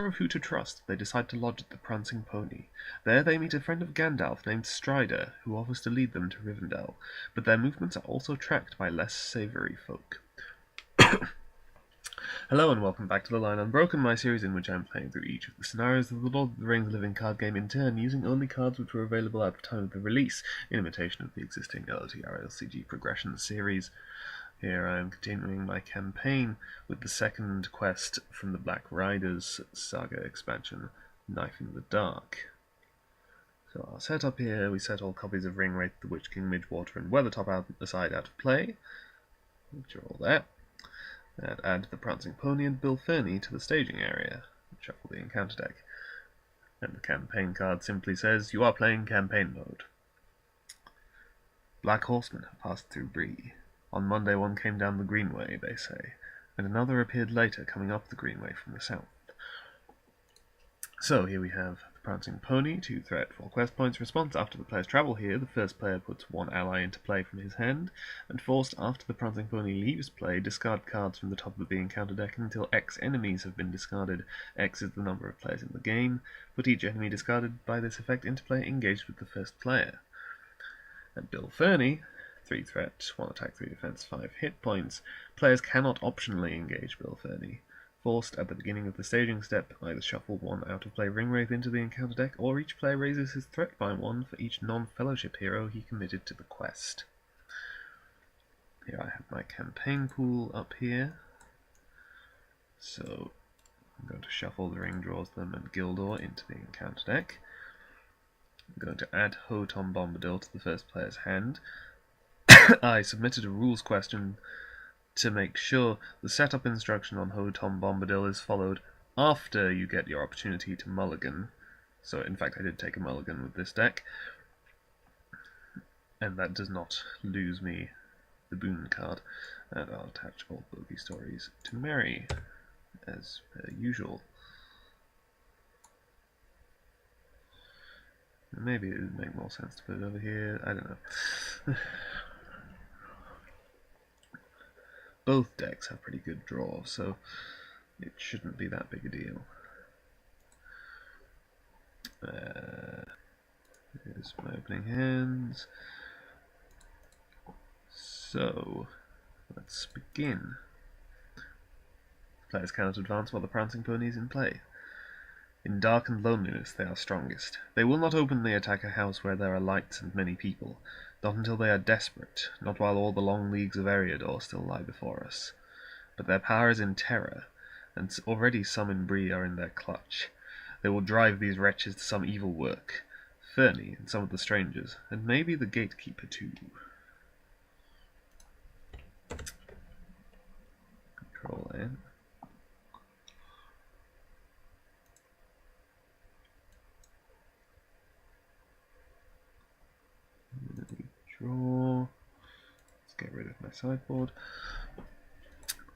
of who to trust, they decide to lodge at the Prancing Pony. There they meet a friend of Gandalf named Strider, who offers to lead them to Rivendell, but their movements are also tracked by less savoury folk. Hello and welcome back to the Line Unbroken, my series in which I am playing through each of the scenarios of the Lord of the Rings living card game in turn, using only cards which were available at the time of the release, in imitation of the existing LOTR LCG progression series. Here I am continuing my campaign with the second quest from the Black Riders Saga expansion, Knife in the Dark. So our setup here, we set all copies of Ringwraith, the Witch King, Midgewater and Weathertop aside out of play, which are all there. And add the Prancing Pony and Bill Ferny to the staging area. Shuffle the encounter deck. And the campaign card simply says, you are playing campaign mode. Black horsemen have passed through Bree. On Monday one came down the Greenway, they say, and another appeared later, coming up the Greenway from the south. So here we have the Prancing Pony, 2 threat, 4 quest points. Response: after the player's travel here, the first player puts 1 ally into play from his hand, and forced after the Prancing Pony leaves play, discard cards from the top of the encounter deck until X enemies have been discarded. X is the number of players in the game. Put each enemy discarded by this effect into play engaged with the first player. And Bill Ferny, 3 threat, 1 attack, 3 defense, 5 hit points. Players cannot optionally engage Bill Ferny. Forced at the beginning of the staging step, either shuffle 1 out-of-play Ringwraith into the encounter deck, or each player raises his threat by 1 for each non-fellowship hero he committed to the quest. Here I have my campaign pool up here. So I'm going to shuffle the Ring Draws Them and Gildor into the encounter deck. I'm going to add Ho Tom Bombadil to the first player's hand. I submitted a rules question to make sure the setup instruction on Ho Tom Bombadil is followed after you get your opportunity to mulligan. So in fact I did take a mulligan with this deck, and that does not lose me the boon card. And I'll attach all bogey stories to Mary, as per usual. Maybe it would make more sense to put it over here, I don't know. Both decks have pretty good draw, so it shouldn't be that big a deal. Here's my opening hands. So, let's begin. Players cannot advance while the Prancing Pony is in play. In dark and loneliness they are strongest. They will not openly attack a house where there are lights and many people, not until they are desperate, not while all the long leagues of Eriador still lie before us. But their power is in terror, and already some in Bree are in their clutch. They will drive these wretches to some evil work, Ferny and some of the strangers, and maybe the gatekeeper too. Control N. Draw. Let's get rid of my sideboard.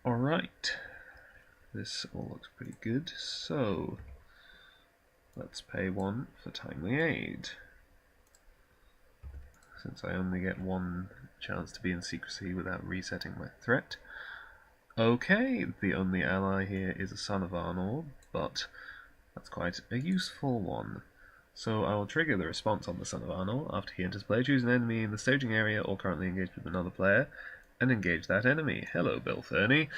Alright. This all looks pretty good. So, let's pay 1 for timely aid. Since I only get 1 chance to be in secrecy without resetting my threat. Okay, the only ally here is a son of Arnor, but that's quite a useful one. So I will trigger the response on the Son of Arnor. After he enters play, choose an enemy in the staging area or currently engaged with another player, and engage that enemy. Hello, Bill Ferny.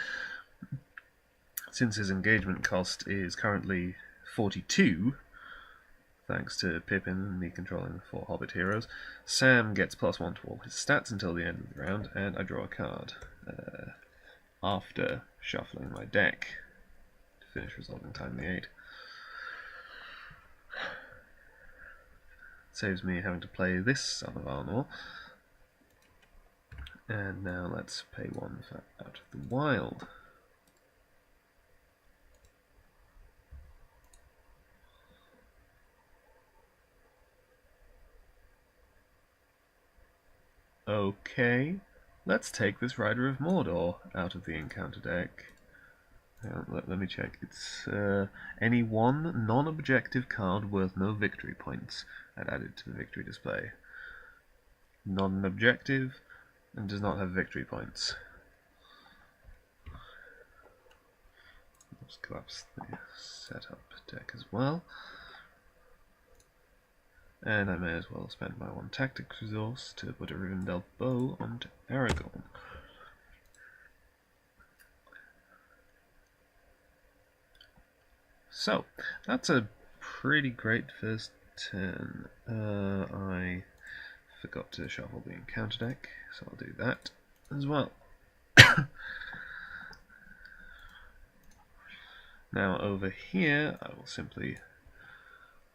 Since his engagement cost is currently 42, thanks to Pippin and me controlling the 4 Hobbit heroes, Sam gets +1 to all his stats until the end of the round, and I draw a card after shuffling my deck to finish resolving timely aid. Saves me having to play this Son of Arnor. And now let's pay 1 for Out of the Wild. Okay, let's take this Rider of Mordor out of the encounter deck. Let me check. It's any one non-objective card worth no victory points. I'd add it to the victory display. Non-objective and does not have victory points. just collapse the setup deck as well. And I may as well spend my one tactics resource to put a Rivendell bow onto Aragorn. So, that's a pretty great first turn. I forgot to shuffle the encounter deck, so I'll do that as well. Now over here, I will simply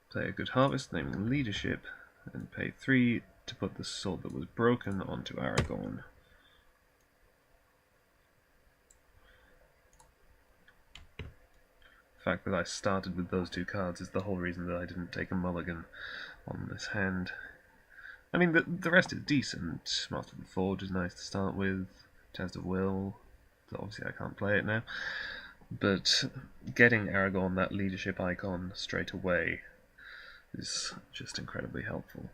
play a good harvest, naming leadership, and pay 3 to put the sword that was broken onto Aragorn. The fact that I started with those 2 cards is the whole reason that I didn't take a mulligan on this hand. I mean, the rest is decent. Master of the Forge is nice to start with. Test of Will, so obviously I can't play it now. But getting Aragorn that leadership icon straight away is just incredibly helpful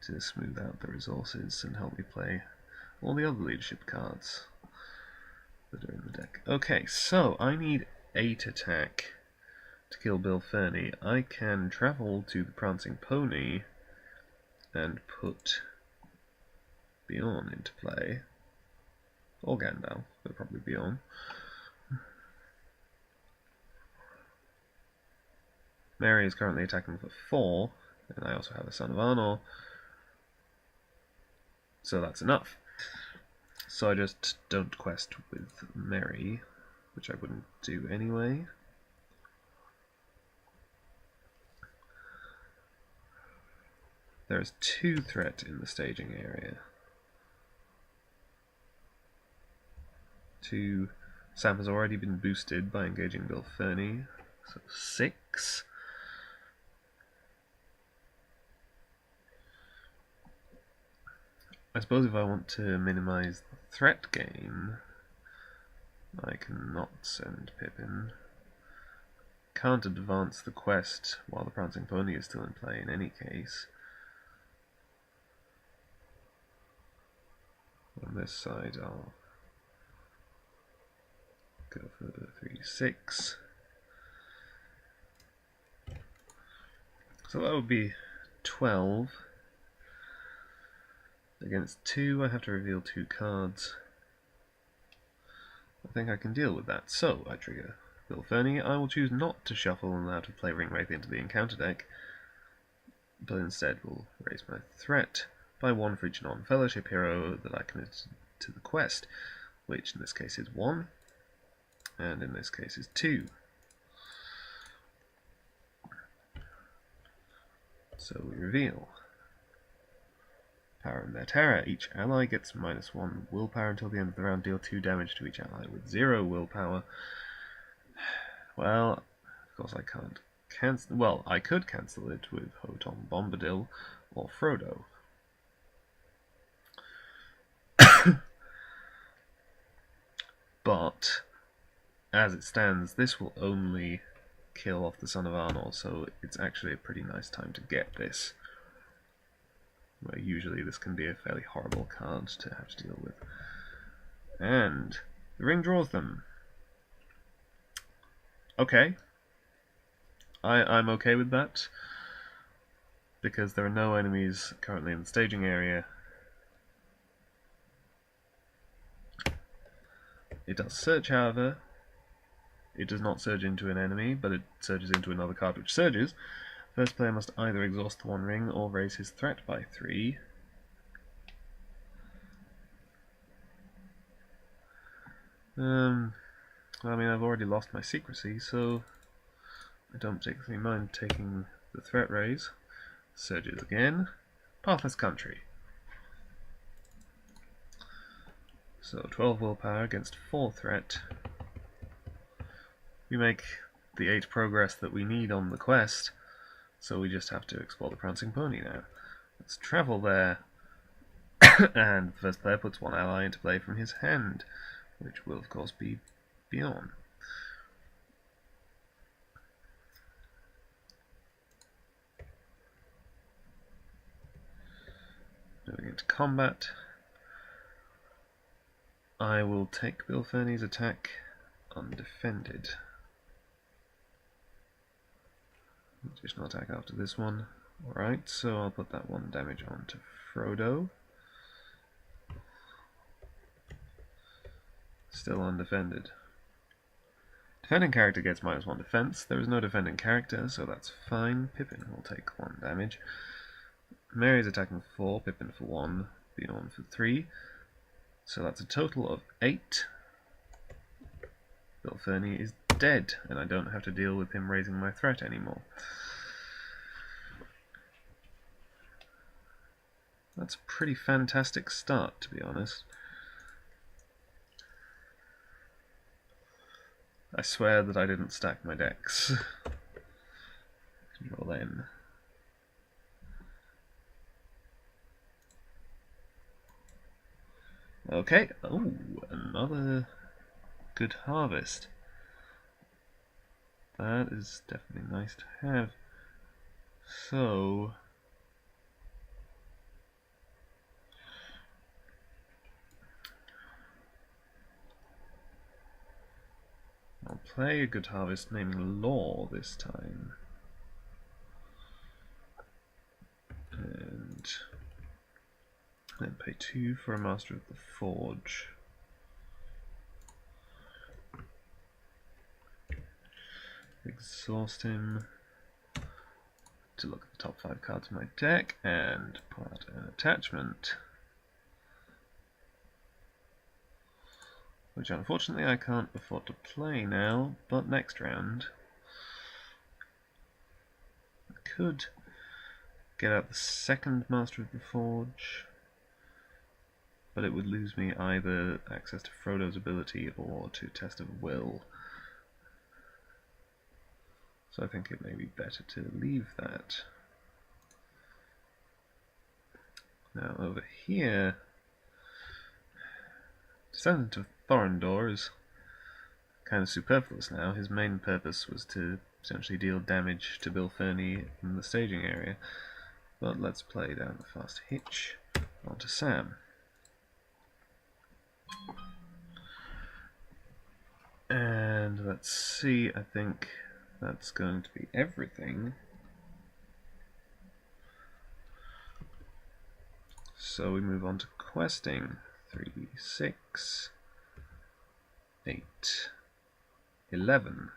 to smooth out the resources and help me play all the other leadership cards that are in the deck. Okay, so I need 8 attack to kill Bill Ferny. I can travel to the Prancing Pony and put Bjorn into play. Or Gandalf, but probably Bjorn. Merry is currently attacking for 4, and I also have a Son of Arnor, so that's enough. So I just don't quest with Merry, which I wouldn't do anyway. There is 2 threat in the staging area. 2. Sam has already been boosted by engaging Bill Ferny, so 6. I suppose if I want to minimize the threat gain, I cannot send Pippin. Can't advance the quest while the Prancing Pony is still in play in any case. On this side I'll go for 3-6. So that would be 12. Against 2, I have to reveal 2 cards. I think I can deal with that. So, I trigger Bill Ferny. I will choose not to shuffle and out of play Ringwraith into the encounter deck, but instead will raise my threat by 1 for each non-fellowship hero that I committed to the quest, which in this case is 1, and in this case is 2. So we reveal. Power and their terror. Each ally gets -1 willpower until the end of the round. Deal 2 damage to each ally with 0 willpower. Well, of course I can't cancel. Well, I could cancel it with Hotom Bombadil or Frodo. But as it stands, this will only kill off the Son of Arnor, so it's actually a pretty nice time to get this. Where usually this can be a fairly horrible card to have to deal with. And the ring draws them. Okay. I'm okay with that, because there are no enemies currently in the staging area. It does search, however. It does not surge into an enemy, but it surges into another card which surges. First player must either exhaust the 1 ring or raise his threat by 3. I mean, I've already lost my secrecy, so I don't particularly mind taking the threat raise. Surges again. Pathless Country. So 12 willpower against 4 threat. We make the 8 progress that we need on the quest, so we just have to explore the Prancing Pony now. Let's travel there, and the first player puts 1 ally into play from his hand, which will of course be Bjorn. Moving into combat, I will take Bill Ferny's attack undefended. Additional attack after this one. Alright, so I'll put that 1 damage on to Frodo. Still undefended. Defending character gets -1 defense. There is no defending character, so that's fine. Pippin will take 1 damage. Merry's attacking 4, Pippin for 1, Bjorn for 3. So that's a total of 8. Bill Ferny is dead, and I don't have to deal with him raising my threat anymore. That's a pretty fantastic start, to be honest. I swear that I didn't stack my decks. Control N. Okay, oh, another good harvest. That is definitely nice to have. So I'll play a good harvest naming Law this time. And then pay 2 for a Master of the Forge. Exhaust him to look at the top 5 cards of my deck and pull out an attachment, which unfortunately I can't afford to play now, but next round I could get out the second Master of the Forge, but it would lose me either access to Frodo's ability or to Test of Will. So I think it may be better to leave that. Now over here, Descendant of Thorondor is kind of superfluous now. His main purpose was to essentially deal damage to Bill Ferny in the staging area. But let's play down the fast hitch onto Sam. And let's see, I think that's going to be everything. So we move on to questing. 3, 6, 8, 11.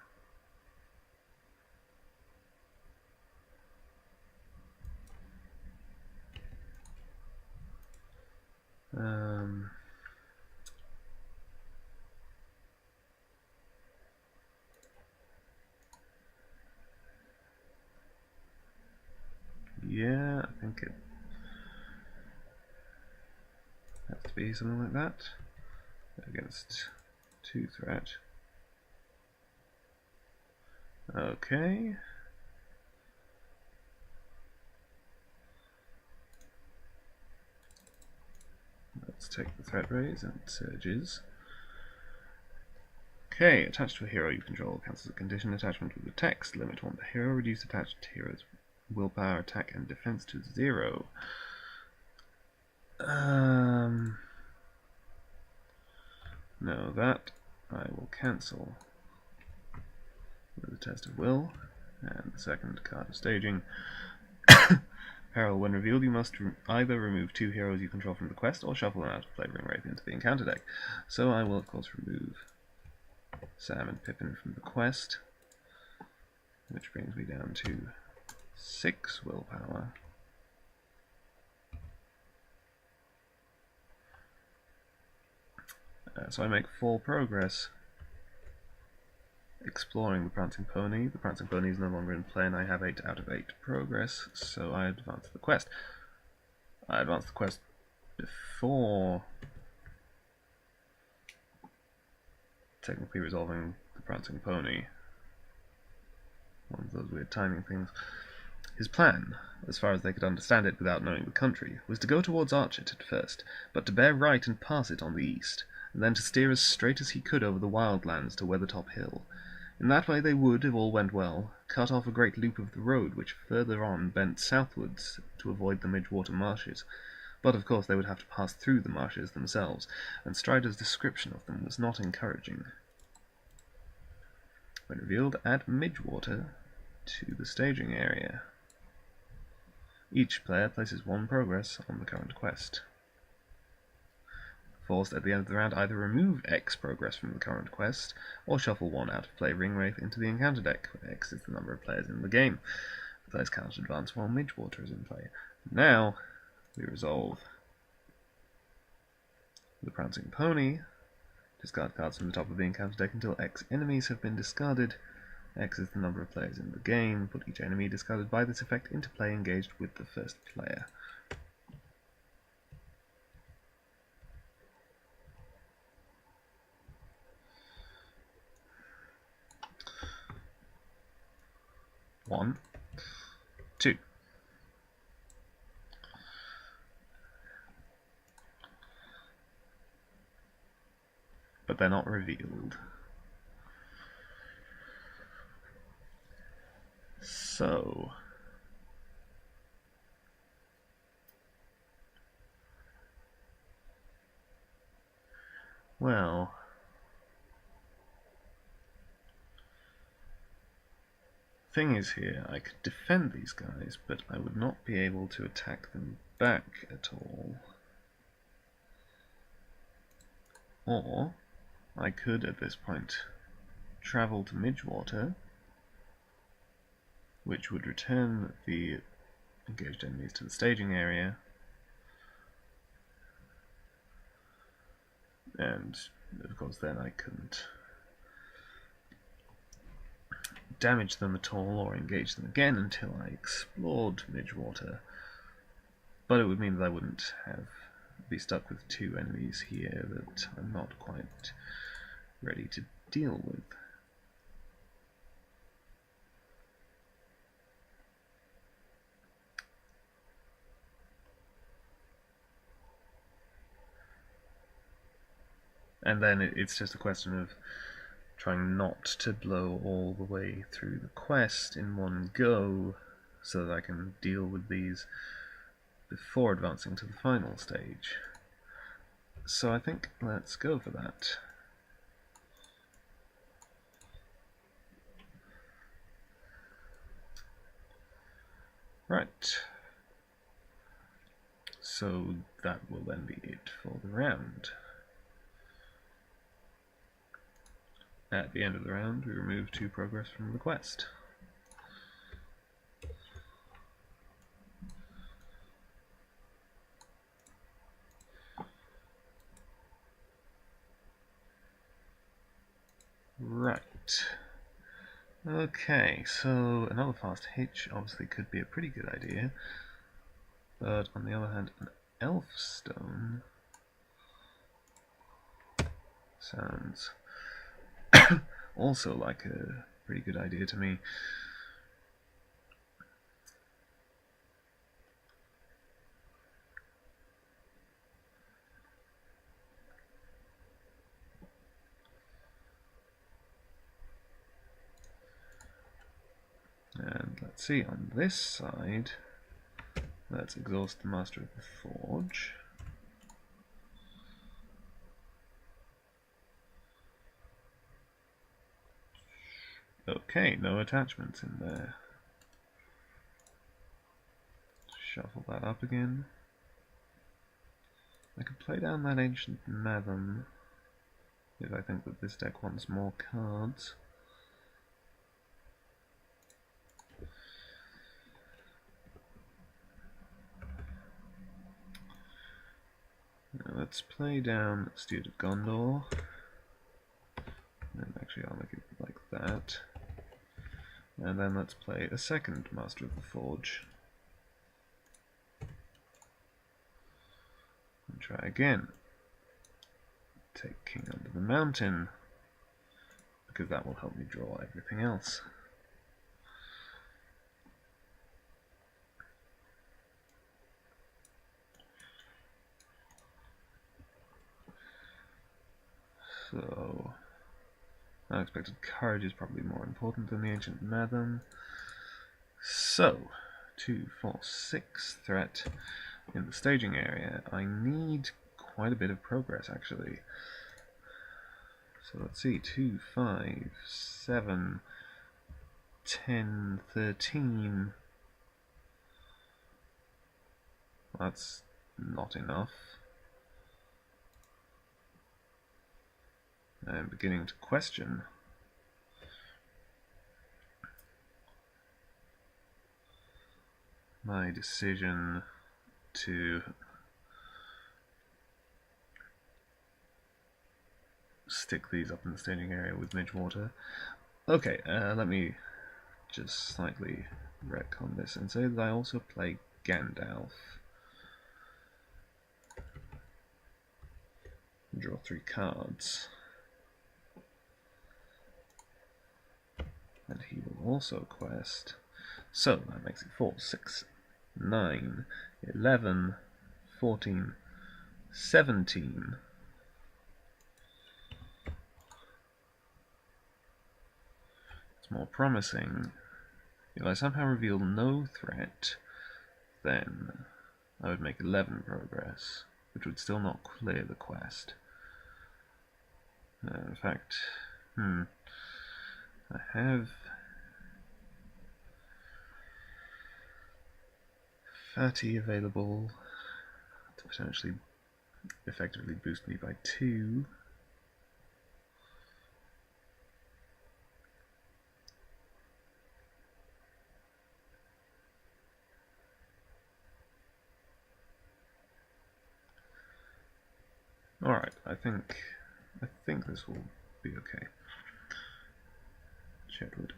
Yeah, I think it has to be something like that. Against 2 threat. Okay. Let's take the threat raise and surges. Okay, attached to a hero you control cancels a condition attachment with the text. Limit 1 per hero. Reduce attached hero's willpower, attack, and defense to 0. No, that I will cancel with the test of will, and the second card of staging. Peril, when revealed, you must either remove 2 heroes you control from the quest or shuffle them out of Flavouring Wraith into the encounter deck. So I will, of course, remove Sam and Pippin from the quest, which brings me down to 6 willpower. So I make 4 progress exploring the Prancing Pony. The Prancing Pony is no longer in play, and I have 8 out of 8 progress, so I advance the quest. I advance the quest before technically resolving the Prancing Pony. One of those weird timing things. His plan, as far as they could understand it without knowing the country, was to go towards Archet at first, but to bear right and pass it on the east, and then to steer as straight as he could over the wildlands to Weathertop Hill. In that way they would, if all went well, cut off a great loop of the road which further on bent southwards to avoid the Midgewater marshes. But of course they would have to pass through the marshes themselves, and Strider's description of them was not encouraging. When revealed, add Midgewater to the staging area. Each player places 1 progress on the current quest. Forced at the end of the round, either remove X progress from the current quest, or shuffle 1 out of play Ringwraith into the encounter deck, where X is the number of players in the game. The players cannot advance while Midgewater is in play. Now, we resolve. The Prancing Pony. Discard cards from the top of the encounter deck until X enemies have been discarded. X is the number of players in the game. Put each enemy discarded by this effect into play engaged with the first player. One, 2. But they're not revealed. So, well, thing is here, I could defend these guys, but I would not be able to attack them back at all. Or, I could at this point travel to Midgewater, which would return the engaged enemies to the staging area, and of course then I couldn't damage them at all or engage them again until I explored Midgewater, but it would mean that I wouldn't be stuck with 2 enemies here that I'm not quite ready to deal with. And then it's just a question of trying not to blow all the way through the quest in one go, so that I can deal with these before advancing to the final stage. So I think let's go for that. Right. So that will then be it for the round. At the end of the round, we remove 2 progress from the quest. Right. Okay, so another fast hitch obviously could be a pretty good idea, but on the other hand, an elf stone sounds also like a pretty good idea to me. And let's see, on this side, let's exhaust the Master of the Forge. Okay, no attachments in there. Shuffle that up again. I could play down that Ancient Madam if I think that this deck wants more cards. Now let's play down Steward of Gondor. And actually I'll make it like that. And then let's play a second Master of the Forge. And try again. Take King Under the Mountain, because that will help me draw everything else. So, Unexpected Courage is probably more important than the Ancient Madam. So, 2, 4, 6 threat. in the staging area, I need quite a bit of progress actually. So let's see, 2, 5, 7, 10, 13. That's not enough. I'm beginning to question my decision to stick these up in the staging area with Midgewater. Okay, let me just slightly retcon this and say that I also play Gandalf. Draw 3 cards. And he will also quest. So that makes it 4, 6, 9, 11, 14, 17. It's more promising. If I somehow reveal no threat, then I would make 11 progress, which would still not clear the quest. In fact, I have 30 available to potentially effectively boost me by 2. Alright, I think this will be okay. Chetwood.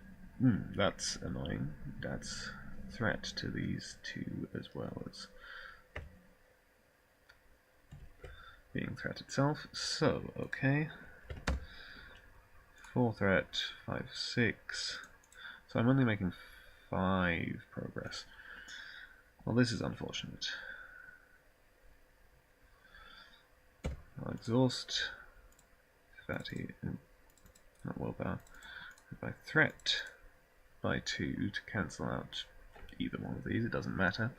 That's annoying. That's threat to these two as well as being threat itself. So, okay. 4 threat, 5, 6. So I'm only making 5 progress. Well, this is unfortunate. I'll exhaust 30, not willpower, by threat by 2 to cancel out either one of these, it doesn't matter.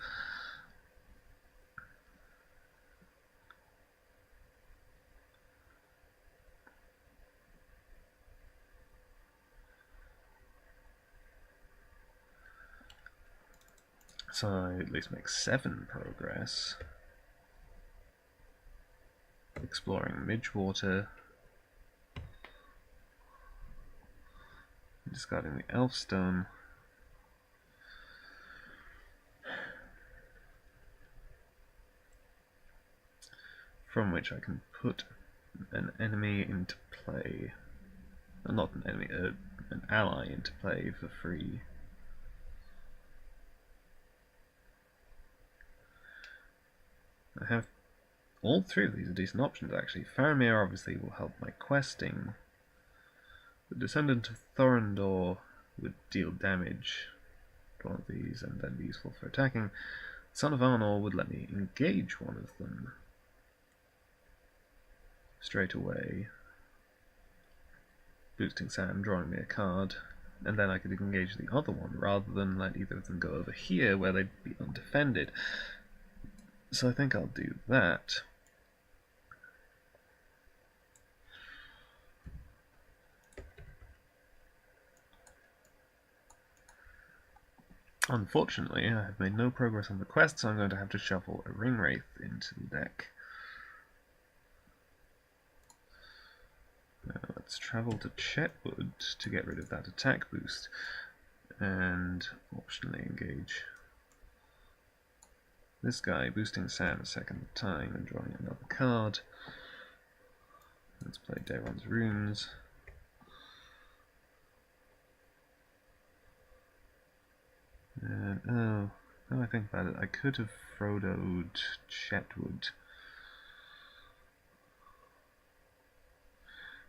So I at least make 7 progress. Exploring Midgewater. Discarding the Elfstone. From which I can put an enemy into play. Not an enemy, an ally into play for free. I have all 3 of these are decent options actually. Faramir obviously will help my questing. The Descendant of Thorondor would deal damage to one of these and then be useful for attacking. Son of Arnor would let me engage one of them straight away, boosting Sam, drawing me a card, and then I could engage the other one rather than let either of them go over here where they'd be undefended. So I think I'll do that. Unfortunately, I have made no progress on the quest, so I'm going to have to shuffle a Ring Wraith into the deck. Now let's travel to Chetwood to get rid of that attack boost, and optionally engage this guy, boosting Sam a second time and drawing another card. Let's play Daeron's Runes. And, now I think about it, I could have Frodo'd Chetwood.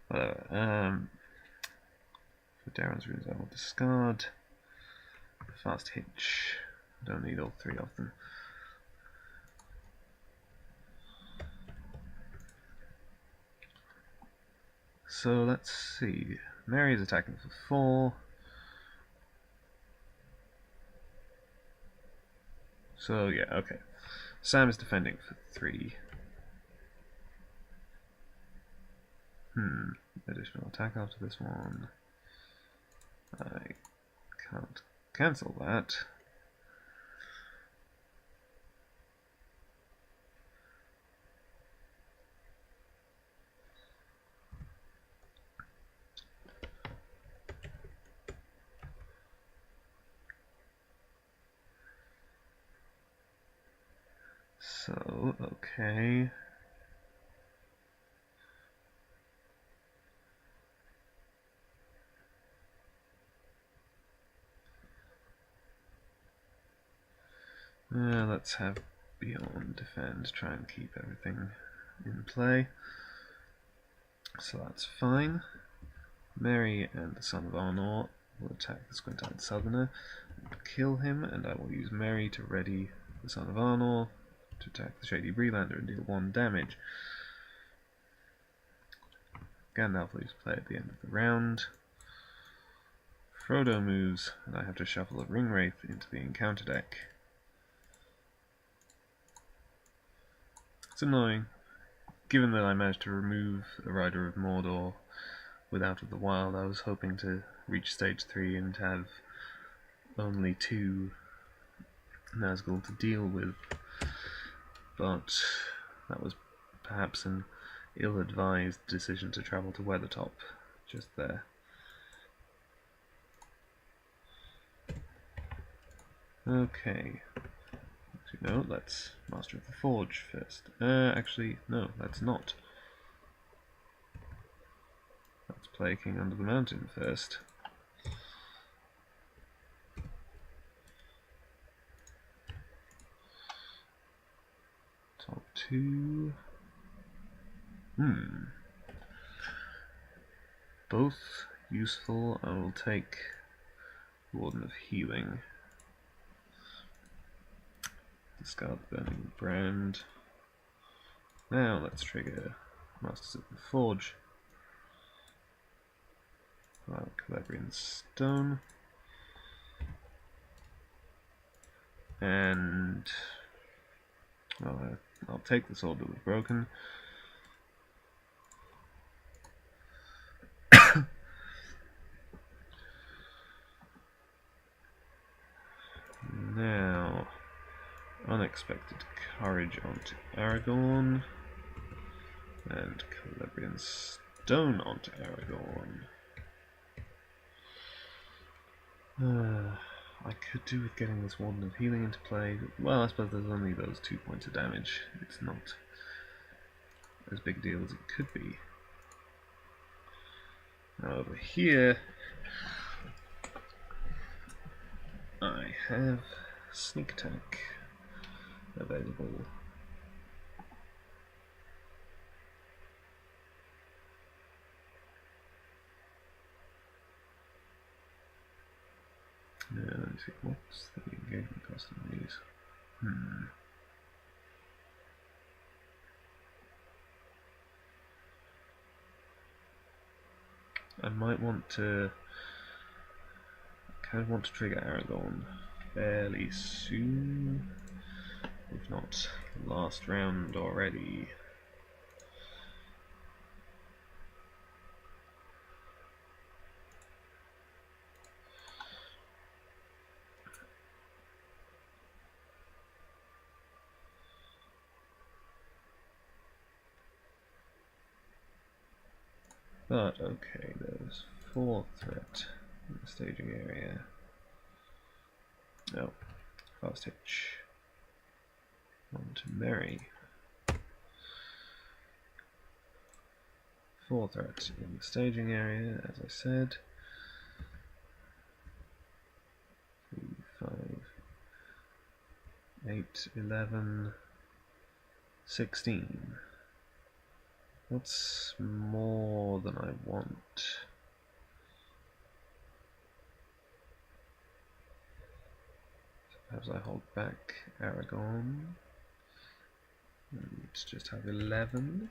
Whatever. For Daeron's Runes I will discard. Fast Hitch. Don't need all 3 of them. So let's see. Mary is attacking for 4. So yeah, okay. Sam is defending for 3. Additional attack after this one. I can't cancel that. So, okay. Let's have Beyond defend, try and keep everything in play. So that's fine. Mary and the son of Arnor will attack the squint-eyed southerner and kill him, and I will use Mary to ready the son of Arnor to attack the shady Breelander and deal 1 damage. Gandalf leaves play at the end of the round. Frodo moves, and I have to shuffle a Ringwraith into the encounter deck. It's annoying, given that I managed to remove a Rider of Mordor with Out of the Wild. I was hoping to reach stage 3 and have only 2 Nazgul to deal with, but that was perhaps an ill-advised decision to travel to Weathertop just there. Okay. No, let's Master of the Forge first. Actually, no, let's not. Let's play King Under the Mountain first. Top 2. Both useful. I will take Warden of Healing. Discard Burning Brand. Now let's trigger Masters of the Forge. Calabrian Stone. And I'll take the Sword that was broken. Now, Unexpected Courage onto Aragorn, and Calabrian Stone onto Aragorn. I could do with getting this Warden of Healing into play. Well, I suppose there's only those 2 points of damage. It's not as big a deal as it could be. Now over here, I have Sneak Attack available. Let me see, what's the engagement cost on these? I might want to kind of want to trigger Aragorn fairly soon, if not last round already. But okay, there's 4 threat in the staging area. Oh, fast hitch. On to Mary. 4 threat in the staging area, as I said. 3, 5, 8, 11, 16. That's more than I want. So perhaps I hold back Aragorn and just have 11.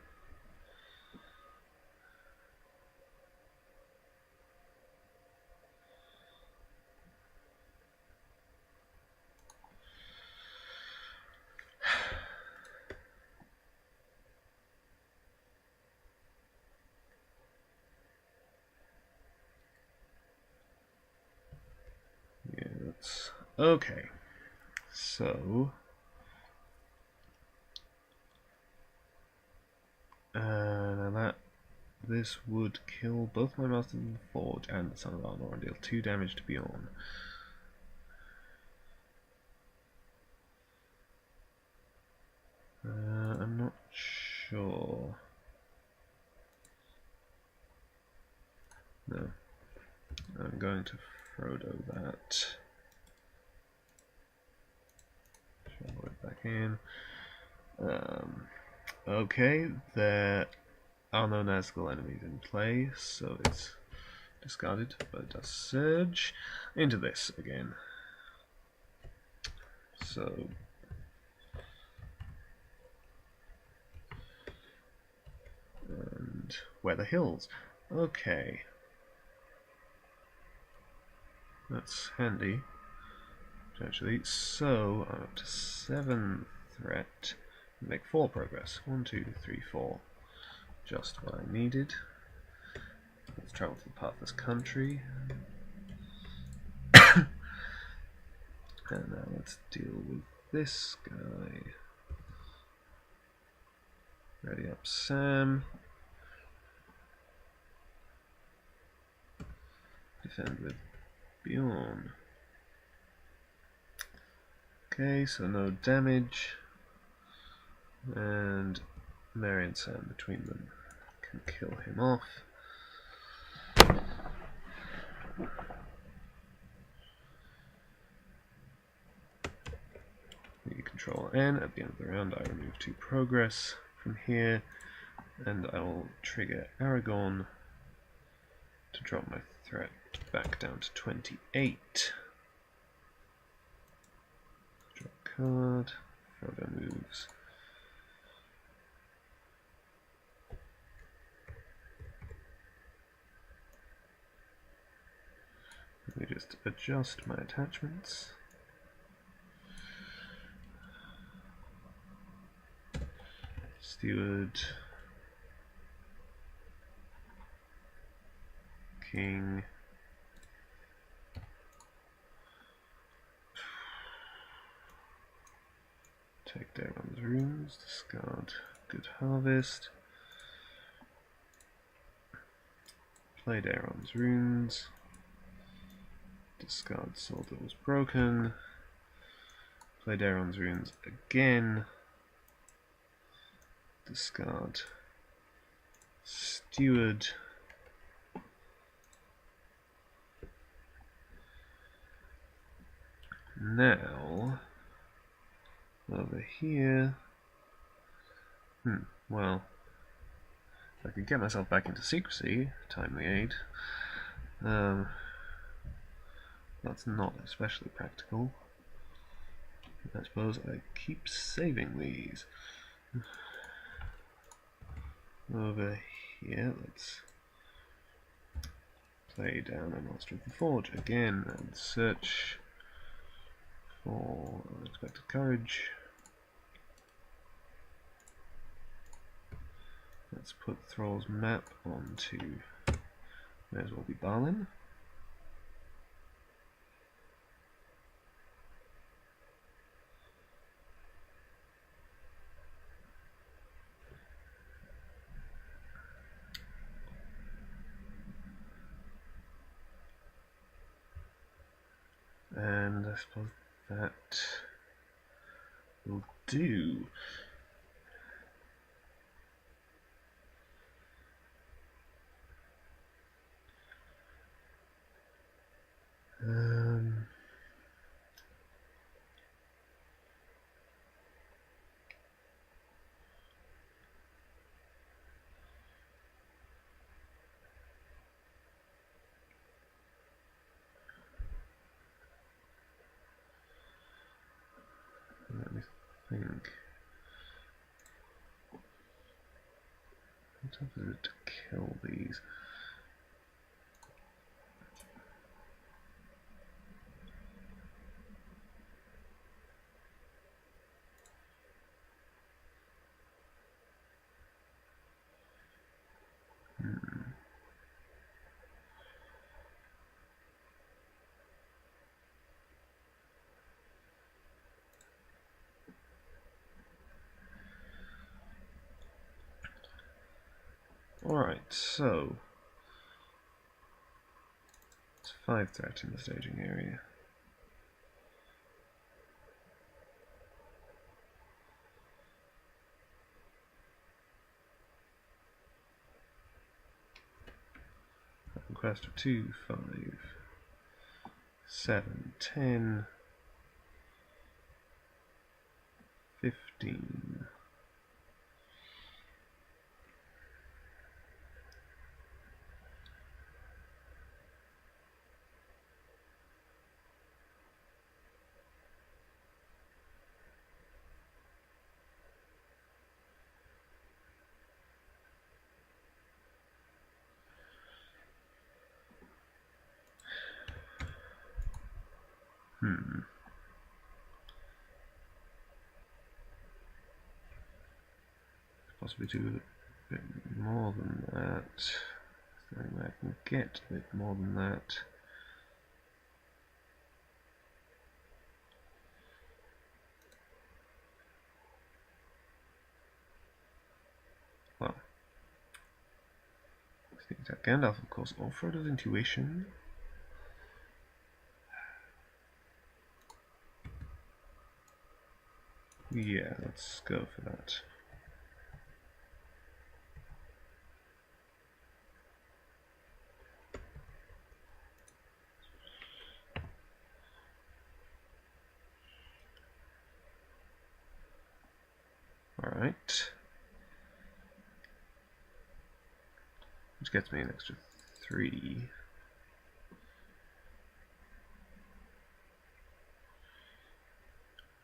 units. Okay, so now this would kill both my Masters in the Forge and the Son of Arnor and deal 2 damage to Bjorn. I'm not sure. No. I'm going to Frodo that. Shovel it back in. Okay, there are no Nazgul enemies in play, so it's discarded, but it does surge into this again. So and Weather Hills. Okay. That's handy, actually. So I'm up to 7 threat. Make 4 progress. 1, 2, 3, 4. Just what I needed. Let's travel to the Pathless Country. And now let's deal with this guy. Ready up, Sam. Defend with Bjorn. Okay, so no damage. And Mary and Sam between them can kill him off. You control N. At the end of the round, I remove 2 progress from here, and I will trigger Aragorn to drop my threat back down to 28. Drop card. Frodo moves. Let me just adjust my attachments. Steward, King, take Daron's runes, discard Good Harvest, play Daron's runes, discard Sword that was broken, play Daron's runes again, discard Steward, now over here, well, if I could get myself back into secrecy, timely aid, that's not especially practical. I suppose I keep saving these. Over here, let's play down a Master of the Forge again and search for Unexpected Courage. Let's put Thrall's map onto, may as well be Balin. And I suppose that will do. Let me think. What time is it to kill these? Alright, so it's 5 threat in the staging area. Quest of 2, 5, 7, 10, 15. Possibly do a bit more than that. So I can get a bit more than that. Well, sneak attack Gandalf, of course, or Frodo's intuition. Yeah, let's go for that. Alright. Which gets me an extra 3.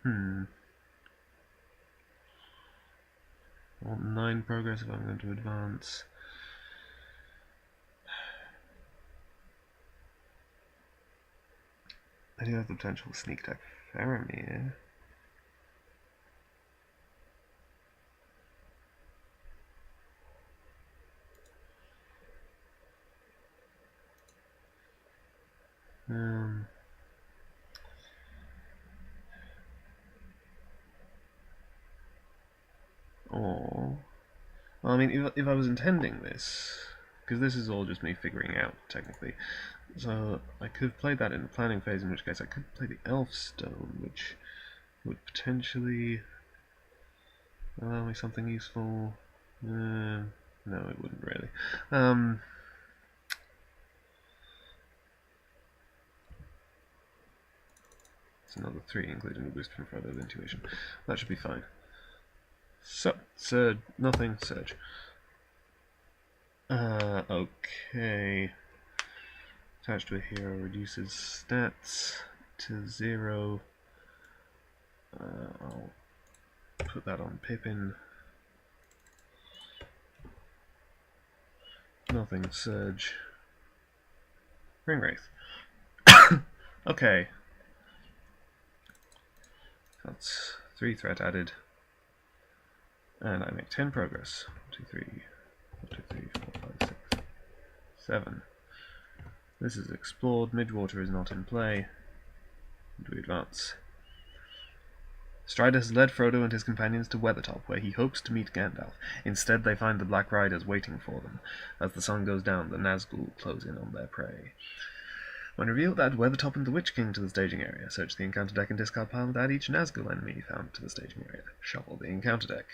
I want 9 progress if I'm going to advance. I do have the potential to sneak attack Faramir. Or, well, I mean, if I was intending this, because this is all just me figuring out, technically, so I could have played that in the planning phase, in which case I could play the Elf Stone, which would potentially allow me something useful. No, it wouldn't really. It's another 3, including the boost from Frodo's intuition. That should be fine. So, Surge, nothing, Surge. Okay. Attached to a hero reduces stats to 0. I'll put that on Pippin. Nothing, Surge. Ringwraith. Okay. That's 3 threat added. And I make 10 progress. 1, 2, 3, 1, 2, 3, 4, 5, 6, 7. This is explored. Midwater is not in play. And we advance. Strider has led Frodo and his companions to Weathertop, where he hopes to meet Gandalf. Instead, they find the Black Riders waiting for them. As the sun goes down, the Nazgul close in on their prey. When revealed, add Weathertop and the Witch King to the staging area. Search the encounter deck and discard pile and add each Nazgul enemy found to the staging area. Shuffle the encounter deck.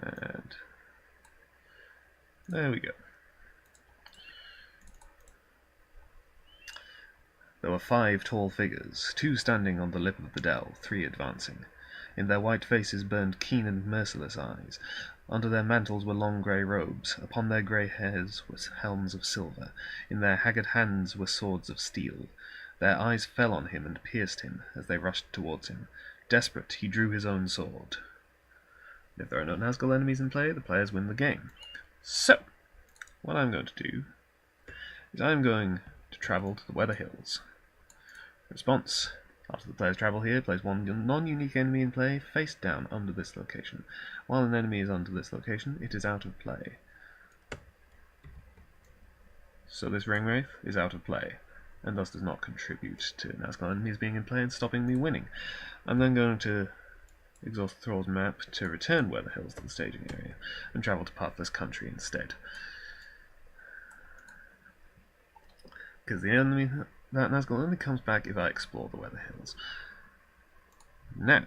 And there we go. There were 5 tall figures, 2 standing on the lip of the dell, 3 advancing. In their white faces burned keen and merciless eyes. Under their mantles were long grey robes. Upon their grey hairs were helms of silver. In their haggard hands were swords of steel. Their eyes fell on him and pierced him as they rushed towards him. Desperate, he drew his own sword. If there are no Nazgul enemies in play, the players win the game. So, what I'm going to do is I'm going to travel to the Weather Hills. Response. After the players travel here, place 1 non-unique enemy in play face down under this location. While an enemy is under this location, it is out of play. So this Ringwraith is out of play. and thus does not contribute to Nazgul enemies being in play and stopping me winning. I'm then going to exhaust Thrall's map to return Weather Hills to the staging area and travel to Pathless Country instead. Because the enemy, that Nazgul only comes back if I explore the Weather Hills. Now,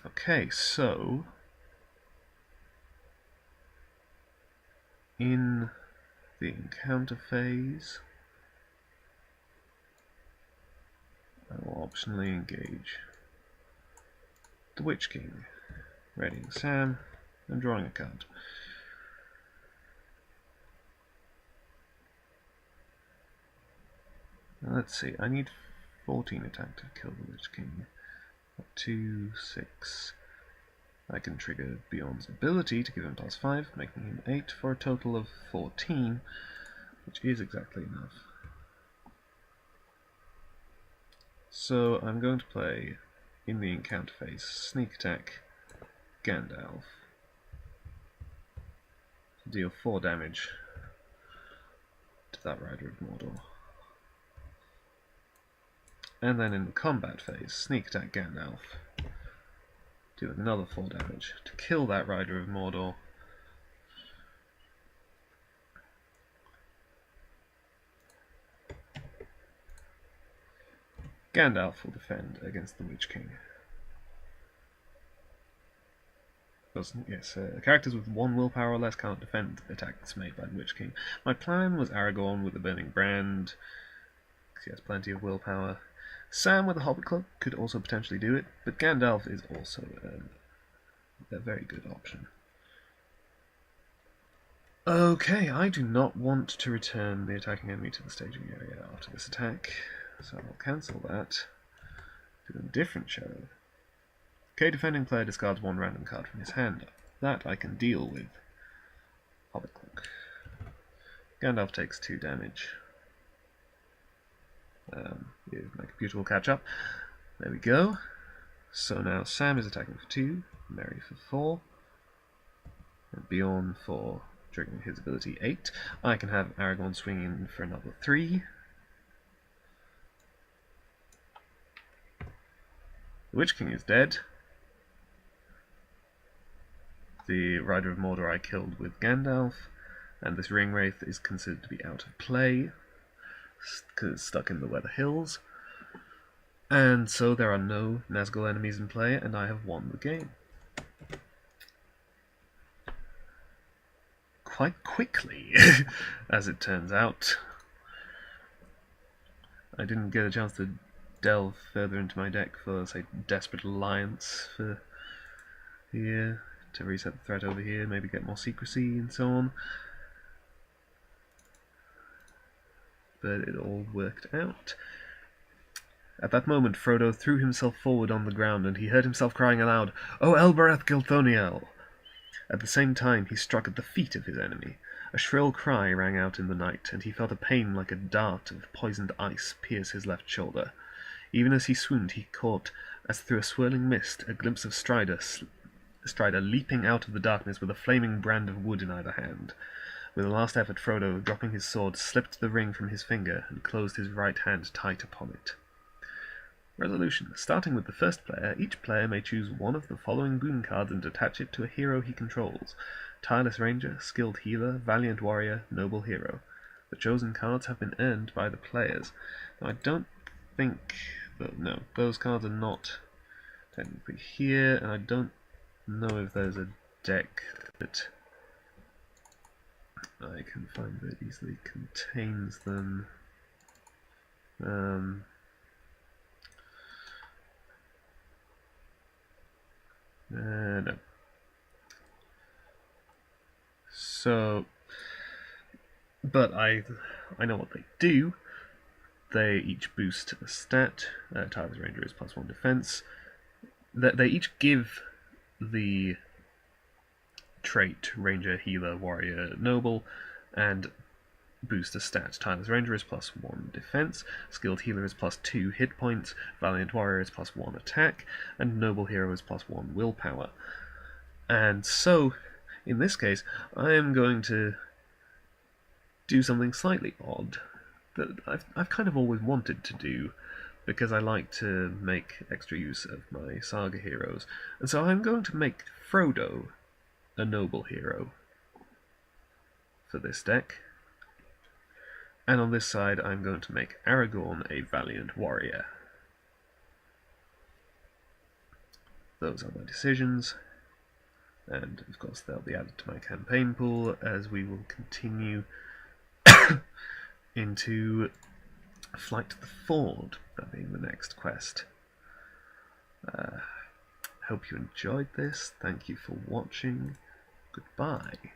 okay, so in the encounter phase, I will optionally engage the Witch King, readying Sam and drawing a card. Now let's see, I need 14 attack to kill the Witch King. 2, 6. I can trigger Bjorn's ability to give him +5, making him 8 for a total of 14, which is exactly enough. So I'm going to play, in the encounter phase, Sneak Attack Gandalf to deal 4 damage to that Rider of Mordor. And then in the combat phase, Sneak Attack Gandalf, dealing another 4 damage to kill that Rider of Mordor. Gandalf will defend against the Witch King. Yes, characters with 1 willpower or less cannot defend attacks made by the Witch King. My plan was Aragorn with the Burning Brand, because he has plenty of willpower. Sam with the Hobbit Cloak could also potentially do it, but Gandalf is also a very good option. Okay, I do not want to return the attacking enemy to the staging area after this attack, so I'll cancel that. Do a different shadow. Okay, defending player discards 1 random card from his hand. That I can deal with Hobbit Cloak. Gandalf takes 2 damage. Make a beautiful catch up. There we go. So now Sam is attacking for 2, Merry for 4, and Bjorn for triggering his ability 8. I can have Aragorn swing in for another 3. The Witch King is dead. The Rider of Mordor I killed with Gandalf, and this Ring Wraith is considered to be out of play, because it's stuck in the Weather Hills. And so there are no Nazgul enemies in play, and I have won the game. Quite quickly, as it turns out. I didn't get a chance to delve further into my deck for, say, Desperate Alliance for here, to reset the threat over here, maybe get more secrecy and so on. But it all worked out. At that moment, Frodo threw himself forward on the ground, and he heard himself crying aloud, "O Elbereth Gilthoniel!" At the same time, he struck at the feet of his enemy. A shrill cry rang out in the night, and he felt a pain like a dart of poisoned ice pierce his left shoulder. Even as he swooned, he caught, as through a swirling mist, a glimpse of Strider leaping out of the darkness with a flaming brand of wood in either hand. With a last effort, Frodo, dropping his sword, slipped the ring from his finger and closed his right hand tight upon it. Resolution. Starting with the first player, each player may choose one of the following boon cards and attach it to a hero he controls: Tireless Ranger, Skilled Healer, Valiant Warrior, Noble Hero. The chosen cards have been earned by the players. Now, I don't think... no, those cards are not technically here, and I don't know if there's a deck that I can find that easily contains them. No. So, but I know what they do. They each boost a stat. Tireless Ranger is +1 defense. They each give the trait Ranger, Healer, Warrior, Noble, and booster stats. Tireless Ranger is +1 defense, Skilled Healer is +2 hit points, Valiant Warrior is +1 attack, and Noble Hero is +1 willpower. And so, in this case, I am going to do something slightly odd that I've kind of always wanted to do, because I like to make extra use of my Saga heroes. And so I'm going to make Frodo a noble hero for this deck. And on this side I'm going to make Aragorn a valiant warrior. Those are my decisions, and of course they'll be added to my campaign pool as we will continue into Flight to the Ford, that being the next quest. Hope you enjoyed this. Thank you for watching. Goodbye.